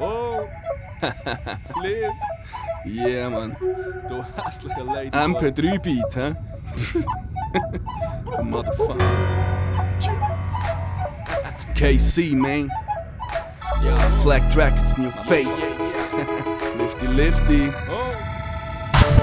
Oh, Liv. Yeah, man. Du hässlicher Lady. MP3-Beat, hä? Du Motherfucker. KC, man. Ja, Flag Dragons, new face. Lifty, lifty. Oh.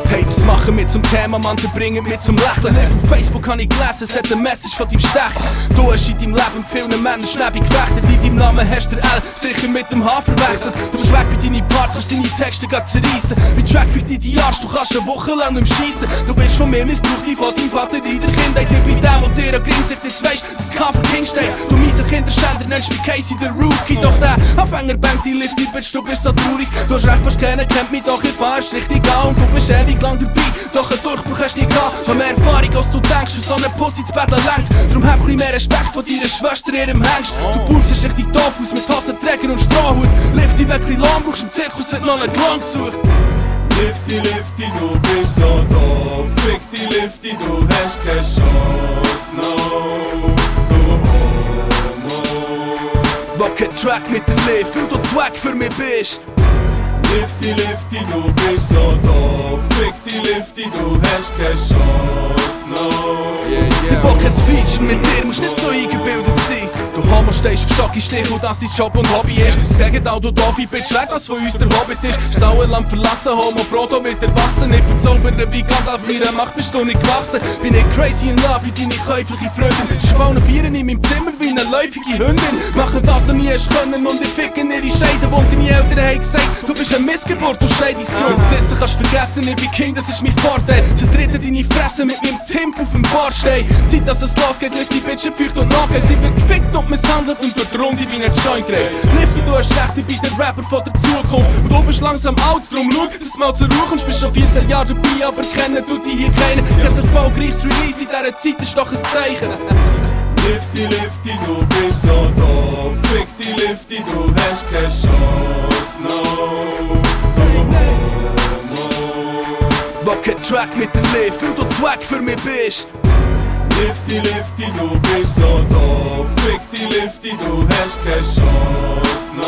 Haters machen mit zum Thema, man verbringen mit zum Lächeln. Auf Facebook habe ich gelesen, es hat eine Message von deinem Stechen. Du hast in deinem Leben vielen Männern Schnäbi gewechselt. In deinem Namen hast du L sicher mit dem H verwechselt. Du bist weg wie deine Parts, kannst deine Texte zerreissen. Mit Track für die Arsch, du kannst eine Woche lang nicht schiessen. Du wirst von mir missbraucht, wie von deinem Vater in der Kindheit. Ich bin der, der dir an Gringsicht jetzt weisst, dass das K für King steht. Du mieser Kinderschänder nennst wie Casey der Rookie. Doch der Anfängerbank, die Lifty, bitch, du bist so traurig. Du hast recht, fast keiner kennt mich, doch ich fahr richtig an. Und du bist ewig lang dabei, doch ein Durchbruch hast du nie gehabt. Hab mehr Erfahrung als du denkst, für so eine Pussy zu betteln längst. Darum hab ich mehr Respekt von deiner Schwester, ihrem Hengst. Du pulsest richtig doof aus mit Hosenträger und Strohhut. Lifty, wirklich lang brauchst im Zirkus, wird noch einen Clown gesucht. Lifty, Lifty, du bist so doof. Fick die Lifty, du hast keine Chance, no. Du Homo. Wack kein Track mit der Liv, weil du zu wack für mich bist. Lifty, Lifty, du bist so doof. Fick die Lifty, du hast keine Chance, no. Ich will kein Feature mit dir, musst nicht so eingebildet sein. Du Homo stehst auf Schocki-Stich und dass dein Job und Hobby ist. Das Gegenteil, du doofe Bitch, leg was von uns der Hobbit ist. Das Sauerland verlassen, Homo Frodo wird erwachsen. Ich verzaubere wie Gandalf, meiner Macht bist du nicht gewachsen. Bin nicht crazy in love wie deine käufliche Freundin. Schwallen Vieren in meinem Zimmer wie eine läufige Hündin. Machen das du nie hast können und ich ficken ihre Scheide. Und deine Eltern haben gesagt, du bist eine Missgeburt, du Scheidis Grund. Das Dissen kannst vergessen, ich bin King, das ist mein Vorteil. Zertreten deine Fresse mit meinem Timp auf dem Bordstein. Zeit, dass es losgeht, Lifty, Bitch, feucht und nachgeht. Sie wird gefickt und misshandelt und durch die Runde wie ein Joint greift. Lifty, du hast recht, ich bin der Rapper von der Zukunft. Und du bist langsam alt, drum schau, dass du mal zur Ruhe kommst. Bist schon 14 Jahre dabei, aber kennen du die hier keinen. Kein erfolgreiches Release in dieser Zeit ist doch ein Zeichen. Lifty, Lifty, du bist so doof. Fick die Lifty, du hast keine Chance, no. Du Homo. Wack kein Track mit der Liv, weil du zu wack für mich bist. Lifty, Lifty, du bist so doof. Fick die Lifty, du hast keine Chance, no.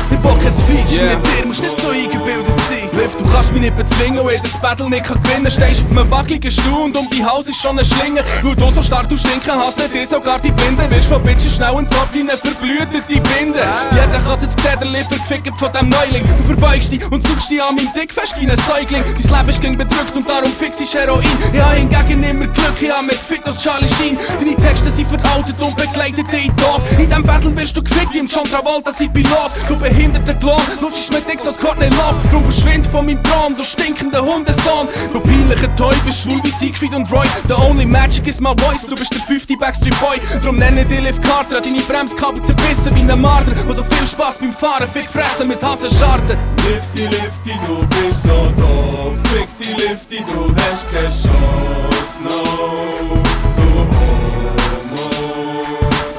Ich will kein Feature mit dir, musst nicht so eingebildet sein. Liv, du kannst mich nicht bezwingen, weil ich das Battle nicht gewinnen kann. Stehst auf einem wackeligen Stuhl und um dein Haus ist schon eine Schlinge. Weil du so stark, du stinken, hasse dich sogar die Blinde. Wirst von Bitches schnell ins Ab, deine verblühtete Binde. Jeder kann's jetzt sehen, der Liv wird gefickt von dem Neuling. Du verbeugst dich und suchst dich an meinem Dick fest wie ein Säugling. Dein Leben ist gegen bedrückt und darum fix ich Heroin. Ich hab hingegen immer Glück, ich hab mehr gefickt als Charlie Sheen. Deine Texte sind veraltet und begleiten dich in Tod. In diesem Battle wirst du gefickt wie im John Travolta, sein Pilot. Du behinderter Klon, lutschst mit nix als Courtney Love. Drum verschwind von meinem Thron, du stinkender Hundesohn. Du peinlicher Toy, bist schwul wie Siegfried und Roy. The only magic is my voice, du bist der 50 Backstreet Boy. Drum nenne dich Liv Carter, an deine Bremskabel zerbissen wie ein Marder. Und so viel Spaß beim Fahren, fick fressen mit Hasenscharten. Lifty, Lifty, du bist so doof. Fick die Lifty, du hast keine Chance, no. Du Homo.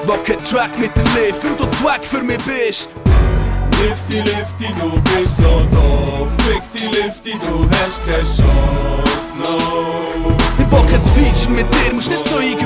Wack kein Track mit der Liv, weil du zu wack für mich bist. Lifty, Lifty, du bist so doof. Fick die Lifty, du hast keine Chance, no. Ich will kein Feature mit dir, musst nicht so eingebildet